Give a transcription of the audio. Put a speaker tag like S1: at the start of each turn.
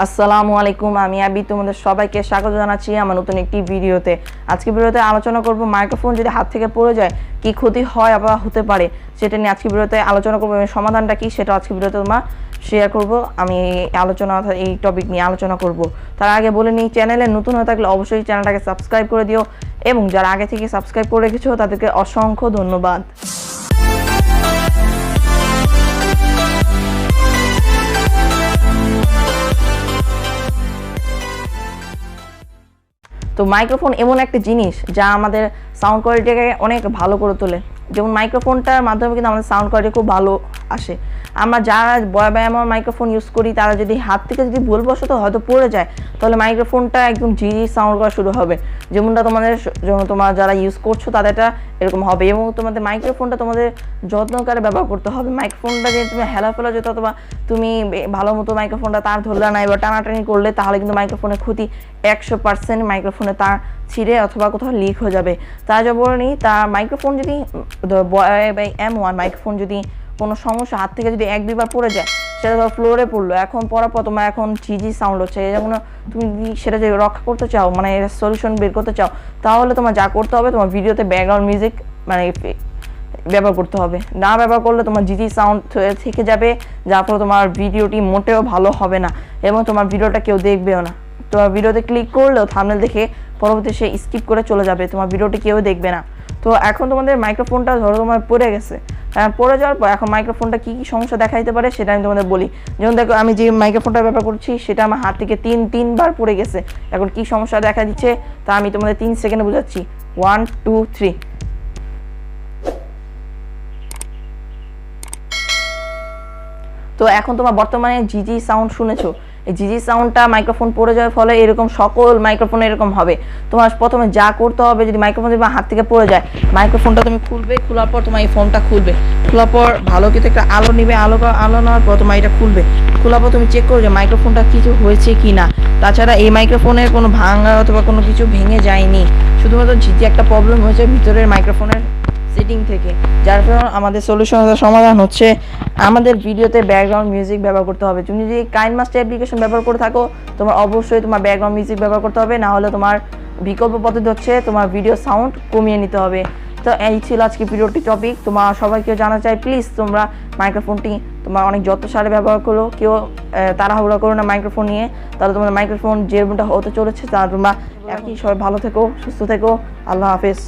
S1: আসসালামু আলাইকুম, আমি আবি। তোমাদের সবাইকে স্বাগত জানাচ্ছি আমার নতুন একটি ভিডিওতে। আজকে ভিডিওতে আলোচনা করব মাইক্রোফোন যদি হাত থেকে পড়ে যায় কি ক্ষতি হয় বা হতে পারে, সেটা নিয়ে আজকে ভিডিওতে আলোচনা করবো। সমাধানটা কি সেটা আজকে ভিডিওতে তোমরা শেয়ার করব। আমি এই টপিক নিয়ে আলোচনা করব। তার আগে বলে নিই, চ্যানেলে নতুন হয়ে থাকলে অবশ্যই চ্যানেলটাকে সাবস্ক্রাইব করে দিও, এবং যারা আগে থেকে সাবস্ক্রাইব করে রেখেছো তাদেরকে অসংখ্য ধন্যবাদ। তো মাইক্রোফোন এমন একটা জিনিস যা আমাদের সাউন্ড কোয়ালিটিকে অনেক ভালো করে তোলে। যেমন মাইক্রোফোনটার মাধ্যমে কিন্তু আমাদের সাউন্ড কোয়ালিটি খুব ভালো আসে। আমরা যারা ব্যায়ামের মাইক্রোফোন ইউজ করি, তারা যদি হাত থেকে যদি ভুলবশত হয়তো পড়ে যায়, তাহলে মাইক্রোফোনটা একদম ঝিঝি সাউন্ড করা শুরু হবে। যেমন তোমার যারা ইউজ করছো তাদেরটা এরকম হবে। এবং তোমাদের মাইক্রোফোনটা তোমাদের যত্নকারে ব্যবহার করতে হবে। মাইক্রোফোনটা যদি তুমি হেলাফেলা যেত অথবা তুমি ভালো মতো মাইক্রোফোনটা তার ধরলে না, এবার টানাটানি করলে, তাহলে কিন্তু মাইক্রোফোনের ক্ষতি 100%। মাইক্রোফোনে তার ছিঁড়ে অথবা কোথাও লিক হয়ে যাবে। তার যা বলি, তার মাইক্রোফোন যদি M1 মাইক্রোফোন যদি কোনো সমস্যা হাত থেকে যদি 1-2 বার পড়ে যায়, সেটা ধর ফ্লোরে পড়লো, এখন পড়ার পর তোমার এখন ঝিঝি সাউন্ড হচ্ছে, যেমন তুমি সেটা যদি রক্ষা করতে চাও, মানে সলিউশন বের করতে চাও, তাহলে তোমার যা করতে হবে, তোমার ভিডিওতে ব্যাকগ্রাউন্ড মিউজিক মানে ব্যবহার করতে হবে। না ব্যবহার করলে তোমার ঝিঝি সাউন্ড থেকে যাবে, যার ফলে তোমার ভিডিওটি মোটেও ভালো হবে না, এবং তোমার ভিডিওটা কেউ দেখবেও না। তোমার ভিডিওতে ক্লিক করলেও থাম্বনেল দেখে পরবর্তী সে স্কিপ করে চলে যাবে, তোমার ভিডিওটি কেউ দেখবে না। তো এখন তোমাদের মাইক্রোফোনটা ধরো তোমার পড়ে গেছে, পড়ে যাওয়ার পর এখন মাইক্রোফোনটা কী কী সমস্যা দেখা দিতে পারে সেটা আমি তোমাদের বলি। যেমন দেখো, আমি যে মাইক্রোফোনটা ব্যবহার করছি সেটা আমার হাত থেকে তিনবার পড়ে গেছে। এখন কি সমস্যা দেখা দিচ্ছে তা আমি তোমাদের 3 সেকেন্ডে বোঝাচ্ছি। 1 2 3। তো এখন তোমার বর্তমানে ঝিঝি সাউন্ড শুনেছো। এই ঝিঝি সাউন্ডটা মাইক্রোফোন পড়ে যাওয়ার ফলে এরকম সকল মাইক্রোফোনে এরকম হবে। তোমার প্রথমে যা করতে হবে, যদি মাইক্রোফোন যদি হাত থেকে পড়ে যায়, মাইক্রোফোনটা তুমি খুলবে। খোলার পর তোমার এই ফোনটা খুলবে। খোলার পর ভালো কিছু একটা আলো নিবে। আলো নেওয়ার পর তোমার এটা খুলবে। খোলার পর তুমি চেক করো যে মাইক্রোফোনটা কিছু হয়েছে কি না। তাছাড়া এই মাইক্রোফোনের কোনো ভাঙা অথবা কোনো কিছু ভেঙে যায়নি, শুধুমাত্র ঝিঝি একটা প্রবলেম হয়েছে ভিতরের মাইক্রোফোনের সেটিং থেকে, যার ফলে আমাদের সমাধান হচ্ছে আমাদের ভিডিওতে ব্যাকগ্রাউন্ড মিউজিক ব্যবহার করতে হবে। তুমি যদি কাইনমাস্টার অ্যাপ্লিকেশন ব্যবহার করে থাকো, তোমার অবশ্যই তোমার ব্যাকগ্রাউন্ড মিউজিক ব্যবহার করতে হবে, না হলে তোমার বিকল্প পদ্ধতি হচ্ছে তোমার ভিডিও সাউন্ড কমিয়ে নিতে হবে। তো এই ছিল আজকে ভিডিওটি টপিক। তোমার সবাইকে জানা চাই, প্লিজ তোমরা মাইক্রোফোনটি তোমার অনেক যত্ন সারে ব্যবহার করো। কেউ তাড়াহুড়া করো না মাইক্রোফোন নিয়ে, তাহলে তোমাদের মাইক্রোফোন যেরকমটা হতে চলেছে তা তোমরা একই। সবাই ভালো থেকো, সুস্থ থেকো। আল্লাহ হাফেজ।